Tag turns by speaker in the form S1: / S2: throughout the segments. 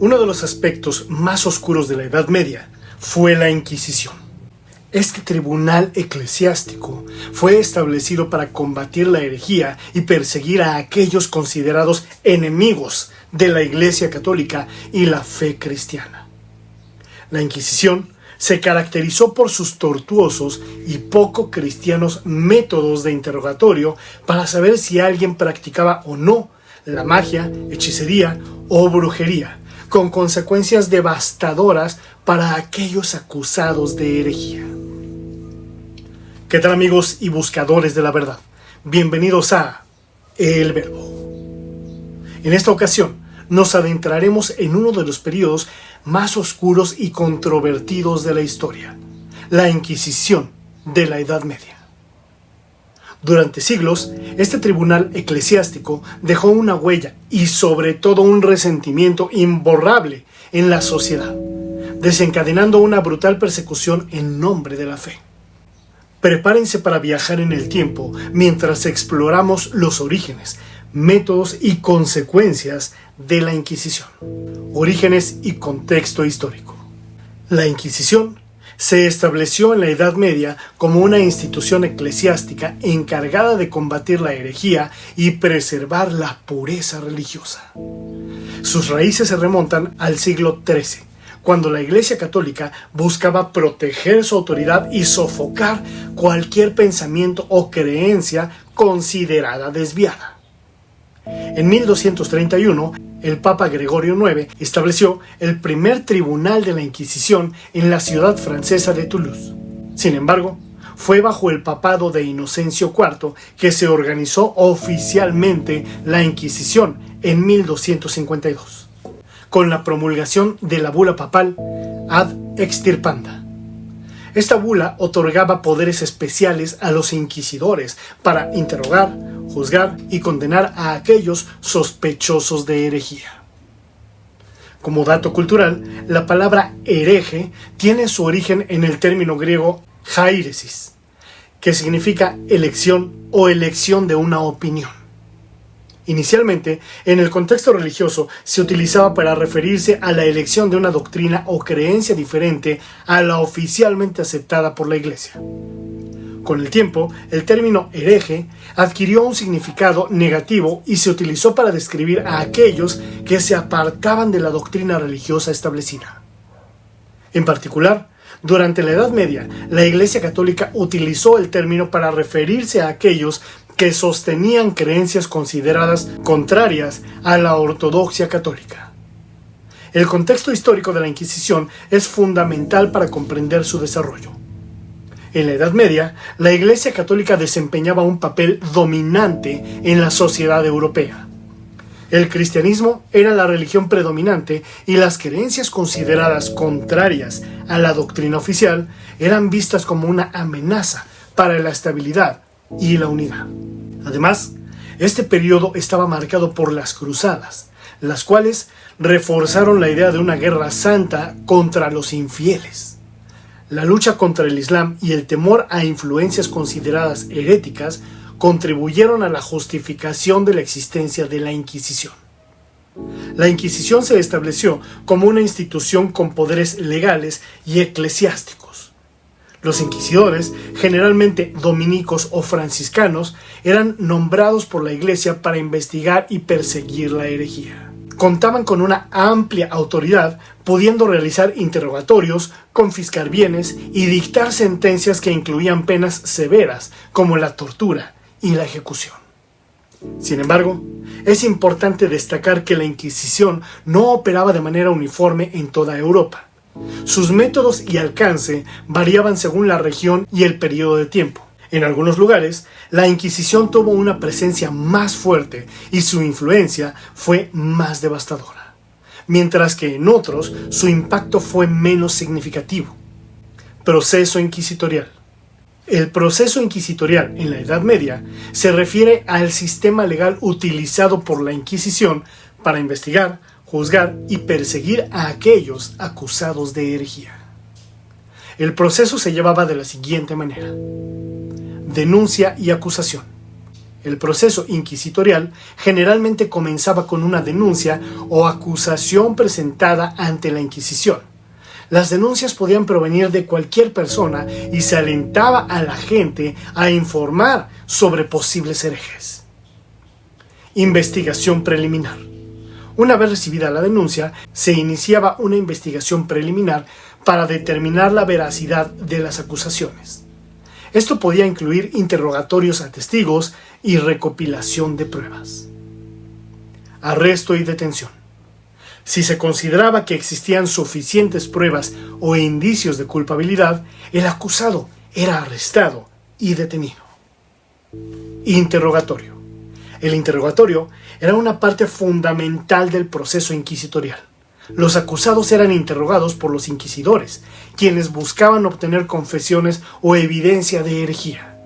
S1: Uno de los aspectos más oscuros de la Edad Media fue la Inquisición. Este tribunal eclesiástico fue establecido para combatir la herejía y perseguir a aquellos considerados enemigos de la Iglesia Católica y la fe cristiana. La Inquisición se caracterizó por sus tortuosos y poco cristianos métodos de interrogatorio para saber si alguien practicaba o no la magia, hechicería o brujería, con consecuencias devastadoras para aquellos acusados de herejía. ¿Qué tal, amigos y buscadores de la verdad? Bienvenidos a El Verbo. En esta ocasión nos adentraremos en uno de los periodos más oscuros y controvertidos de la historia, la Inquisición de la Edad Media. Durante siglos, este tribunal eclesiástico dejó una huella y sobre todo un resentimiento imborrable en la sociedad, desencadenando una brutal persecución en nombre de la fe. Prepárense para viajar en el tiempo mientras exploramos los orígenes, métodos y consecuencias de la Inquisición. Orígenes y contexto histórico. La Inquisición se estableció en la Edad Media como una institución eclesiástica encargada de combatir la herejía y preservar la pureza religiosa. Sus raíces se remontan al siglo XIII, cuando la Iglesia Católica buscaba proteger su autoridad y sofocar cualquier pensamiento o creencia considerada desviada. En 1231, el Papa Gregorio IX estableció el primer tribunal de la Inquisición en la ciudad francesa de Toulouse. Sin embargo, fue bajo el papado de Inocencio IV que se organizó oficialmente la Inquisición en 1252, con la promulgación de la bula papal Ad Extirpanda. Esta bula otorgaba poderes especiales a los inquisidores para interrogar, juzgar y condenar a aquellos sospechosos de herejía. Como dato cultural, la palabra hereje tiene su origen en el término griego hairesis, que significa elección o elección de una opinión. Inicialmente, en el contexto religioso, se utilizaba para referirse a la elección de una doctrina o creencia diferente a la oficialmente aceptada por la Iglesia. Con el tiempo, el término hereje adquirió un significado negativo y se utilizó para describir a aquellos que se apartaban de la doctrina religiosa establecida. En particular, durante la Edad Media, la Iglesia Católica utilizó el término para referirse a aquellos que sostenían creencias consideradas contrarias a la ortodoxia católica. El contexto histórico de la Inquisición es fundamental para comprender su desarrollo. En la Edad Media, la Iglesia Católica desempeñaba un papel dominante en la sociedad europea. El cristianismo era la religión predominante y las creencias consideradas contrarias a la doctrina oficial eran vistas como una amenaza para la estabilidad y la unidad. Además, este periodo estaba marcado por las cruzadas, las cuales reforzaron la idea de una guerra santa contra los infieles. La lucha contra el Islam y el temor a influencias consideradas heréticas contribuyeron a la justificación de la existencia de la Inquisición. La Inquisición se estableció como una institución con poderes legales y eclesiásticos. Los inquisidores, generalmente dominicos o franciscanos, eran nombrados por la Iglesia para investigar y perseguir la herejía. Contaban con una amplia autoridad, pudiendo realizar interrogatorios, confiscar bienes y dictar sentencias que incluían penas severas como la tortura y la ejecución. Sin embargo, es importante destacar que la Inquisición no operaba de manera uniforme en toda Europa. Sus métodos y alcance variaban según la región y el periodo de tiempo. En algunos lugares, la Inquisición tuvo una presencia más fuerte y su influencia fue más devastadora, mientras que en otros su impacto fue menos significativo. Proceso inquisitorial. El proceso inquisitorial en la Edad Media se refiere al sistema legal utilizado por la Inquisición para investigar, juzgar y perseguir a aquellos acusados de herejía. El proceso se llevaba de la siguiente manera: denuncia y acusación. El proceso inquisitorial generalmente comenzaba con una denuncia o acusación presentada ante la Inquisición. Las denuncias podían provenir de cualquier persona y se alentaba a la gente a informar sobre posibles herejes. Investigación preliminar. Una vez recibida la denuncia, se iniciaba una investigación preliminar para determinar la veracidad de las acusaciones. Esto podía incluir interrogatorios a testigos y recopilación de pruebas. Arresto y detención. Si se consideraba que existían suficientes pruebas o indicios de culpabilidad, el acusado era arrestado y detenido. Interrogatorio. El interrogatorio era una parte fundamental del proceso inquisitorial. Los acusados eran interrogados por los inquisidores, quienes buscaban obtener confesiones o evidencia de herejía.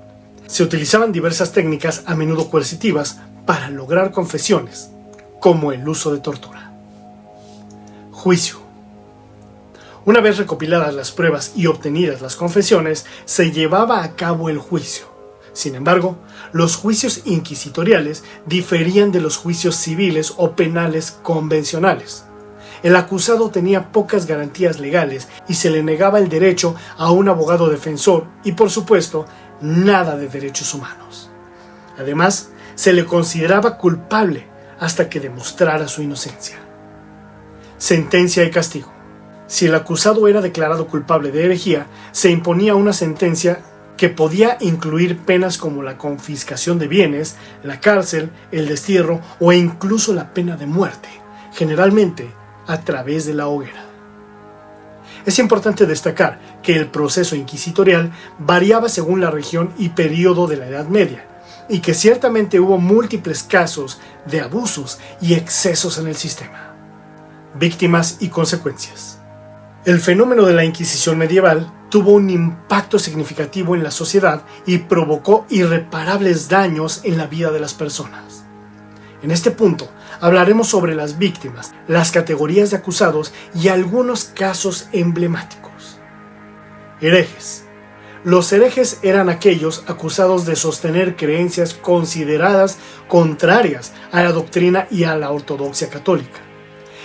S1: Se utilizaban diversas técnicas, a menudo coercitivas, para lograr confesiones, como el uso de tortura. Juicio. Una vez recopiladas las pruebas y obtenidas las confesiones, se llevaba a cabo el juicio. Sin embargo, los juicios inquisitoriales diferían de los juicios civiles o penales convencionales. El acusado tenía pocas garantías legales y se le negaba el derecho a un abogado defensor y, por supuesto, nada de derechos humanos. Además, se le consideraba culpable hasta que demostrara su inocencia. Sentencia y castigo. Si el acusado era declarado culpable de herejía, se imponía una sentencia que podía incluir penas como la confiscación de bienes, la cárcel, el destierro o incluso la pena de muerte, generalmente a través de la hoguera. Es importante destacar que el proceso inquisitorial variaba según la región y periodo de la Edad Media, y que ciertamente hubo múltiples casos de abusos y excesos en el sistema. Víctimas y consecuencias. El fenómeno de la Inquisición medieval tuvo un impacto significativo en la sociedad y provocó irreparables daños en la vida de las personas. En este punto, hablaremos sobre las víctimas, las categorías de acusados y algunos casos emblemáticos. Herejes. Los herejes eran aquellos acusados de sostener creencias consideradas contrarias a la doctrina y a la ortodoxia católica.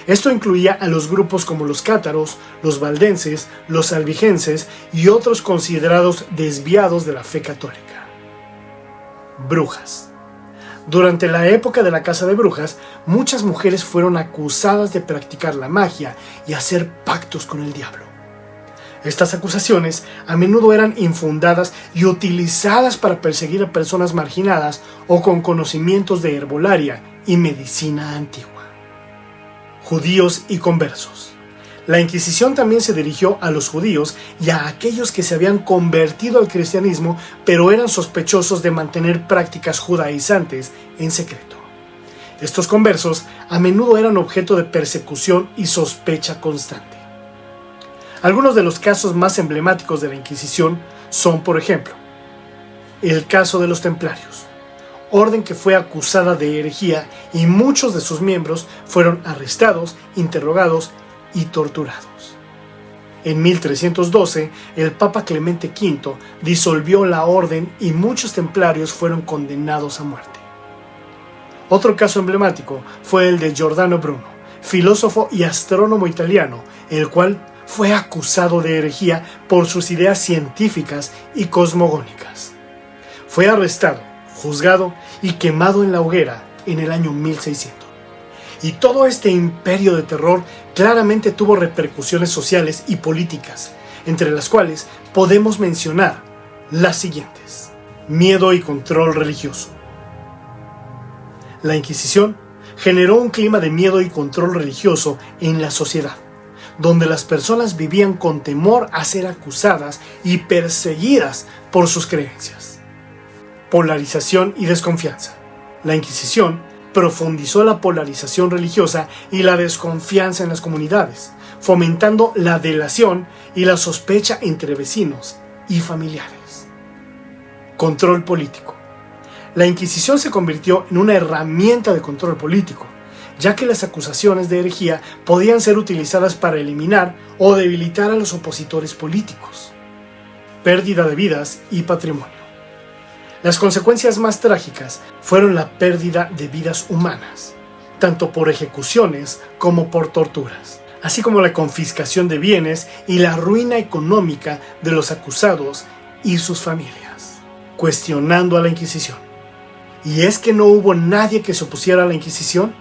S1: Esto incluía a los grupos como los cátaros, los valdenses, los albigenses y otros considerados desviados de la fe católica. Brujas. Durante la época de la caza de brujas, muchas mujeres fueron acusadas de practicar la magia y hacer pactos con el diablo. Estas acusaciones a menudo eran infundadas y utilizadas para perseguir a personas marginadas o con conocimientos de herbolaria y medicina antigua. Judíos y conversos. La Inquisición también se dirigió a los judíos y a aquellos que se habían convertido al cristianismo, pero eran sospechosos de mantener prácticas judaizantes en secreto. Estos conversos a menudo eran objeto de persecución y sospecha constante. Algunos de los casos más emblemáticos de la Inquisición son, por ejemplo, el caso de los Templarios, orden que fue acusada de herejía y muchos de sus miembros fueron arrestados, interrogados y torturados. En 1312, el Papa Clemente V disolvió la orden y muchos templarios fueron condenados a muerte. Otro caso emblemático fue el de Giordano Bruno, filósofo y astrónomo italiano, el cual fue acusado de herejía por sus ideas científicas y cosmogónicas. Fue arrestado, juzgado y quemado en la hoguera en el año 1600. Y todo este imperio de terror claramente tuvo repercusiones sociales y políticas, entre las cuales podemos mencionar las siguientes. Miedo y control religioso. La Inquisición generó un clima de miedo y control religioso en la sociedad, donde las personas vivían con temor a ser acusadas y perseguidas por sus creencias. Polarización y desconfianza. La Inquisición profundizó la polarización religiosa y la desconfianza en las comunidades, fomentando la delación y la sospecha entre vecinos y familiares. Control político. La Inquisición se convirtió en una herramienta de control político, ya que las acusaciones de herejía podían ser utilizadas para eliminar o debilitar a los opositores políticos. Pérdida de vidas y patrimonio. Las consecuencias más trágicas fueron la pérdida de vidas humanas, tanto por ejecuciones como por torturas, así como la confiscación de bienes y la ruina económica de los acusados y sus familias, cuestionando a la Inquisición. ¿Y es que no hubo nadie que se opusiera a la Inquisición?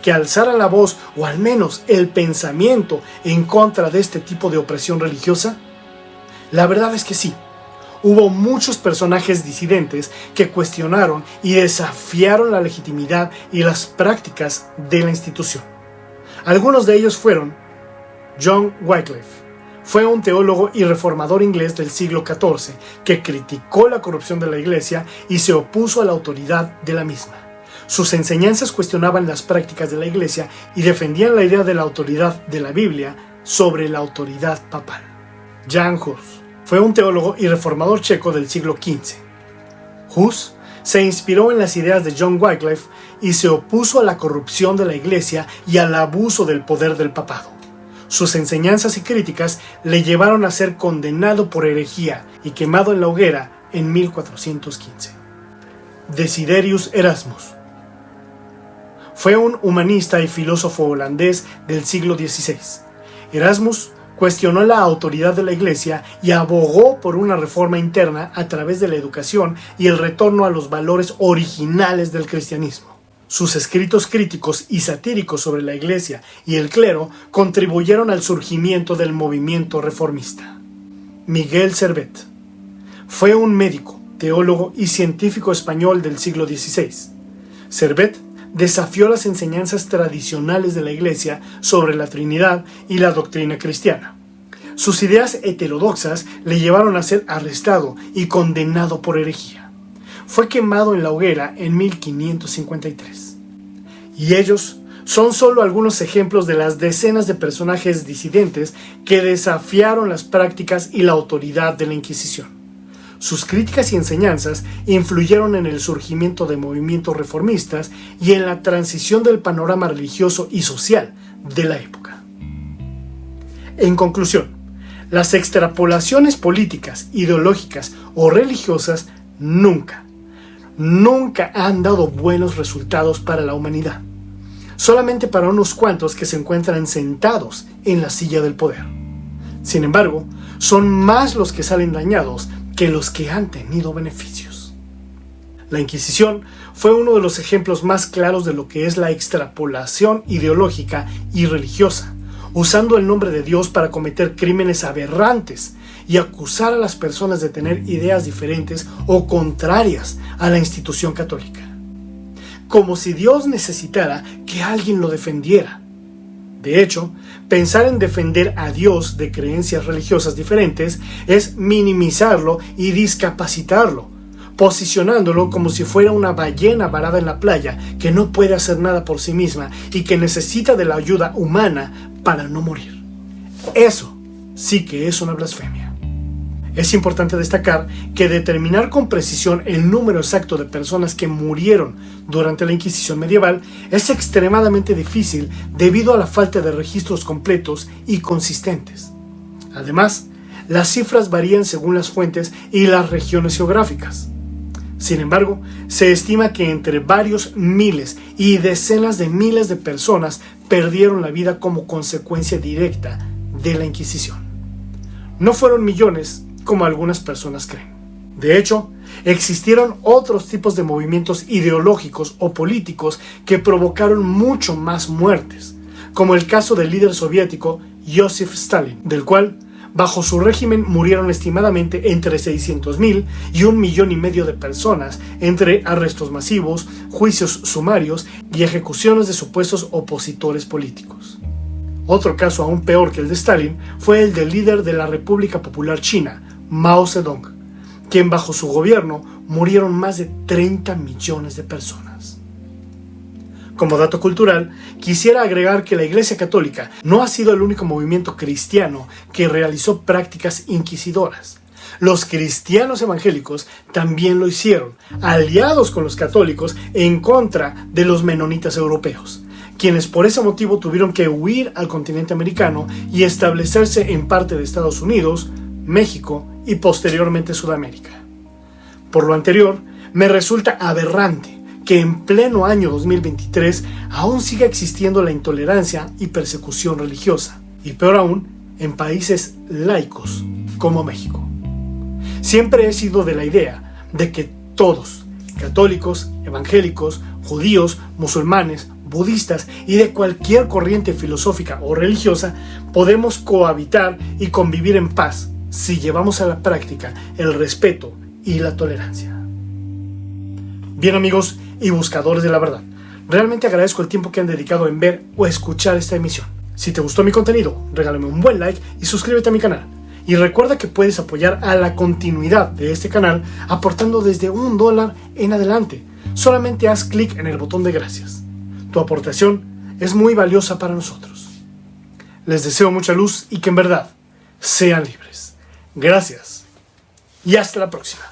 S1: ¿Que alzara la voz o al menos el pensamiento en contra de este tipo de opresión religiosa? La verdad es que sí. Hubo muchos personajes disidentes que cuestionaron y desafiaron la legitimidad y las prácticas de la institución. Algunos de ellos fueron John Wycliffe. Fue un teólogo y reformador inglés del siglo XIV que criticó la corrupción de la Iglesia y se opuso a la autoridad de la misma. Sus enseñanzas cuestionaban las prácticas de la Iglesia y defendían la idea de la autoridad de la Biblia sobre la autoridad papal. Jan Hus fue un teólogo y reformador checo del siglo XV. Hus se inspiró en las ideas de John Wycliffe y se opuso a la corrupción de la Iglesia y al abuso del poder del papado. Sus enseñanzas y críticas le llevaron a ser condenado por herejía y quemado en la hoguera en 1415. Desiderius Erasmus fue un humanista y filósofo holandés del siglo XVI. Erasmus cuestionó la autoridad de la Iglesia y abogó por una reforma interna a través de la educación y el retorno a los valores originales del cristianismo. Sus escritos críticos y satíricos sobre la Iglesia y el clero contribuyeron al surgimiento del movimiento reformista. Miguel Servet fue un médico, teólogo y científico español del siglo XVI. Servet desafió las enseñanzas tradicionales de la Iglesia sobre la Trinidad y la doctrina cristiana. Sus ideas heterodoxas le llevaron a ser arrestado y condenado por herejía. Fue quemado en la hoguera en 1553. Y ellos son solo algunos ejemplos de las decenas de personajes disidentes que desafiaron las prácticas y la autoridad de la Inquisición. Sus críticas y enseñanzas influyeron en el surgimiento de movimientos reformistas y en la transición del panorama religioso y social de la época. En conclusión, las extrapolaciones políticas, ideológicas o religiosas nunca han dado buenos resultados para la humanidad, solamente para unos cuantos que se encuentran sentados en la silla del poder. Sin embargo, son más los que salen dañados que los que han tenido beneficios. La Inquisición fue uno de los ejemplos más claros de lo que es la extrapolación ideológica y religiosa, usando el nombre de Dios para cometer crímenes aberrantes y acusar a las personas de tener ideas diferentes o contrarias a la institución católica. Como si Dios necesitara que alguien lo defendiera. De hecho, pensar en defender a Dios de creencias religiosas diferentes es minimizarlo y discapacitarlo, posicionándolo como si fuera una ballena varada en la playa que no puede hacer nada por sí misma y que necesita de la ayuda humana para no morir. Eso sí que es una blasfemia. Es importante destacar que determinar con precisión el número exacto de personas que murieron durante la Inquisición medieval es extremadamente difícil debido a la falta de registros completos y consistentes. Además, las cifras varían según las fuentes y las regiones geográficas. Sin embargo, se estima que entre varios miles y decenas de miles de personas perdieron la vida como consecuencia directa de la Inquisición. No fueron millones, como algunas personas creen. De hecho, existieron otros tipos de movimientos ideológicos o políticos que provocaron mucho más muertes, como el caso del líder soviético Joseph Stalin, del cual, bajo su régimen, murieron estimadamente entre 600,000 y 1,5 millones de personas entre arrestos masivos, juicios sumarios y ejecuciones de supuestos opositores políticos. Otro caso aún peor que el de Stalin fue el del líder de la República Popular China, Mao Zedong, quien bajo su gobierno murieron más de 30 millones de personas. Como dato cultural, quisiera agregar que la Iglesia Católica no ha sido el único movimiento cristiano que realizó prácticas inquisidoras. Los cristianos evangélicos también lo hicieron, aliados con los católicos en contra de los menonitas europeos, quienes por ese motivo tuvieron que huir al continente americano y establecerse en parte de Estados Unidos, México y posteriormente Sudamérica. Por lo anterior, Me resulta aberrante que en pleno año 2023 aún siga existiendo la intolerancia y persecución religiosa, y peor aún, en países laicos como México. Siempre he sido de la idea de que todos, católicos, evangélicos, judíos, musulmanes, budistas y de cualquier corriente filosófica o religiosa, podemos cohabitar y convivir en paz si llevamos a la práctica el respeto y la tolerancia. Bien, amigos y buscadores de la verdad, realmente agradezco el tiempo que han dedicado en ver o escuchar esta emisión. Si te gustó mi contenido, regálame un buen like y suscríbete a mi canal. Y recuerda que puedes apoyar a la continuidad de este canal aportando desde $1 en adelante. Solamente haz clic en el botón de gracias. Tu aportación es muy valiosa para nosotros. Les deseo mucha luz y que en verdad sean libres. Gracias y hasta la próxima.